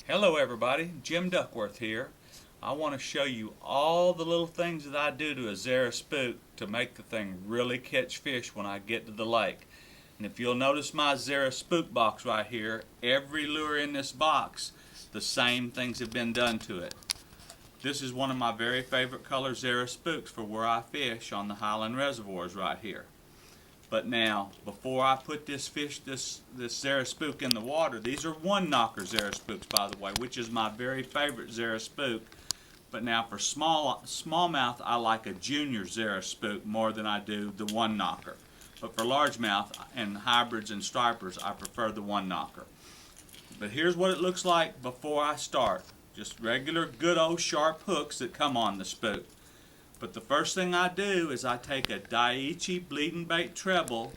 Hello everybody, Jim Duckworth here. I want to show you all the little things that I do to a Zara spook to make the thing really catch fish when I get to the lake. And if you'll notice my Zara spook box right here, every lure in this box, the same things have been done to it. This is one of my very favorite color Zara spooks for where I fish on the Highland reservoirs right here. But now, before I put this Zara spook in the water, these are one knocker Zara spooks, by the way, which is my very favorite Zara spook. But now for smallmouth, I like a junior Zara spook more than I do the one knocker. But for largemouth and hybrids and stripers, I prefer the one knocker. But here's what it looks like before I start. Just regular good old sharp hooks that come on the spook. But the first thing I do is I take a Daiichi bleeding bait treble,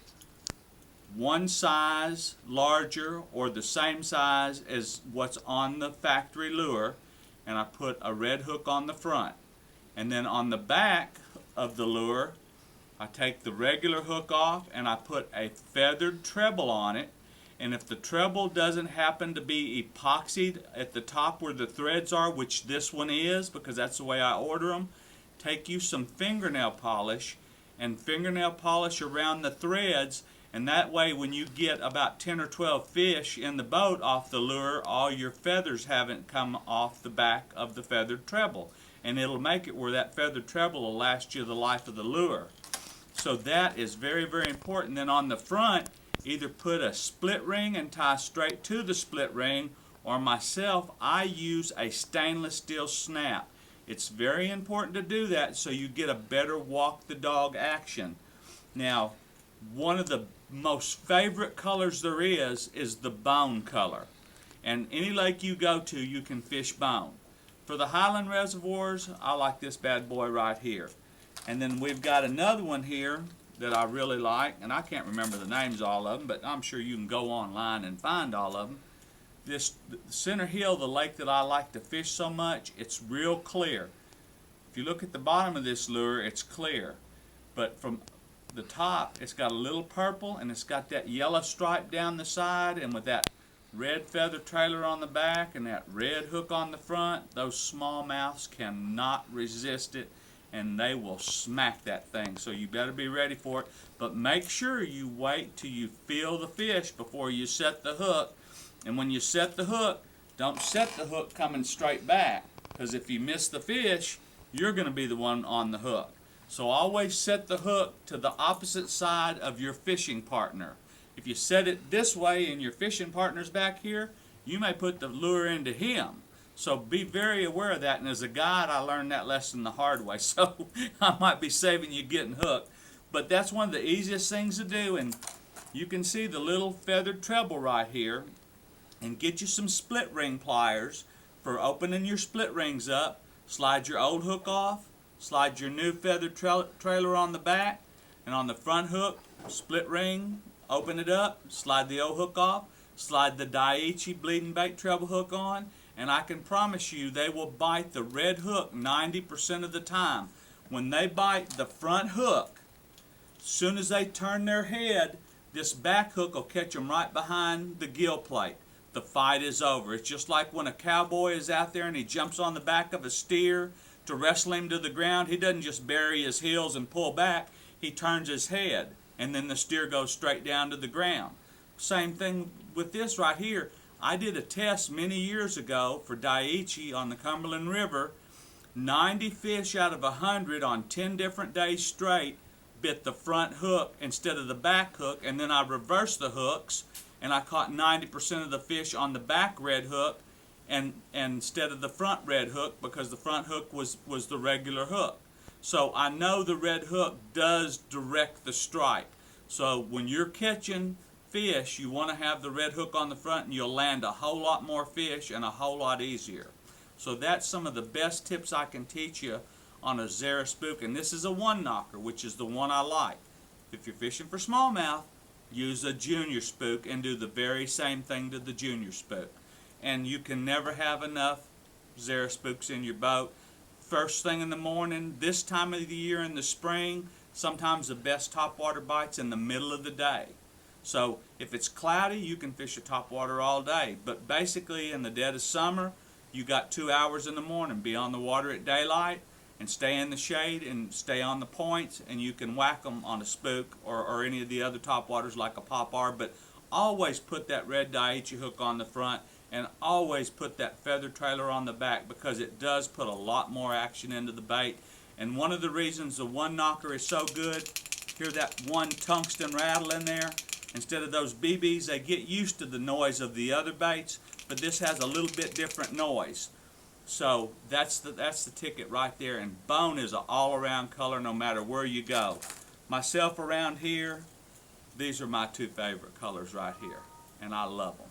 one size larger or the same size as what's on the factory lure, and I put a red hook on the front. And then on the back of the lure, I take the regular hook off and I put a feathered treble on it. And if the treble doesn't happen to be epoxied at the top where the threads are, which this one is because that's the way I order them, take you some fingernail polish and fingernail polish around the threads, and that way when you get about 10 or 12 fish in the boat off the lure, all your feathers haven't come off the back of the feathered treble, and it'll make it where that feathered treble will last you the life of the lure. So that is very, very important. Then on the front, either put a split ring and tie straight to the split ring, or myself, I use a stainless steel snap. It's very important to do that so you get a better walk the dog action. Now, one of the most favorite colors there is the bone color. And any lake you go to, you can fish bone. For the Highland reservoirs, I like this bad boy right here. And then we've got another one here that I really like, and I can't remember the names of all of them, but I'm sure you can go online and find all of them. This Center Hill, the lake that I like to fish so much, it's real clear. If you look at the bottom of this lure, it's clear. But from the top, it's got a little purple, and it's got that yellow stripe down the side, and with that red feather trailer on the back and that red hook on the front, those smallmouths cannot resist it, and they will smack that thing. So you better be ready for it. But make sure you wait till you feel the fish before you set the hook. And when you set the hook, don't set the hook coming straight back, because if you miss the fish, you're going to be the one on the hook. So always set the hook to the opposite side of your fishing partner. If you set it this way and your fishing partner's back here, you may put the lure into him. So be very aware of that. And as a guide, I learned that lesson the hard way. So I might be saving you getting hooked. But that's one of the easiest things to do. And you can see the little feathered treble right here. And get you some split ring pliers for opening your split rings up. Slide your old hook off, slide your new feathered trailer on the back, and on the front hook, split ring, open it up, slide the old hook off, slide the Daiichi bleeding bait treble hook on, and I can promise you they will bite the red hook 90% of the time. When they bite the front hook, as soon as they turn their head, this back hook will catch them right behind the gill plate. The fight is over. It's just like when a cowboy is out there and he jumps on the back of a steer to wrestle him to the ground. He doesn't just bury his heels and pull back. He turns his head, and then the steer goes straight down to the ground. Same thing with this right here. I did a test many years ago for Daiichi on the Cumberland River. 90 fish out of 100 on 10 different days straight bit the front hook instead of the back hook, and then I reversed the hooks, and I caught 90% of the fish on the back red hook and instead of the front red hook, because the front hook was the regular hook. So I know the red hook does direct the strike. So when you're catching fish, you want to have the red hook on the front, and you'll land a whole lot more fish and a whole lot easier. So that's some of the best tips I can teach you on a Zara spook. And this is a one knocker, which is the one I like. If you're fishing for smallmouth, use a junior spook and do the very same thing to the junior spook. And you can never have enough Zara spooks in your boat. First thing in the morning, this time of the year in the spring, sometimes the best topwater bites in the middle of the day. So if it's cloudy, you can fish a topwater all day. But basically in the dead of summer, you got 2 hours in the morning. Be on the water at daylight and stay in the shade and stay on the points, and you can whack them on a spook or any of the other topwaters like a Pop-R. But always put that red Daiichi hook on the front, and always put that feather trailer on the back, because it does put a lot more action into the bait. And one of the reasons the one knocker is so good, hear that one tungsten rattle in there? Instead of those BBs, they get used to the noise of the other baits, but this has a little bit different noise. So that's the ticket right there. And bone is an all-around color no matter where you go. Myself around here, these are my two favorite colors right here, and I love them.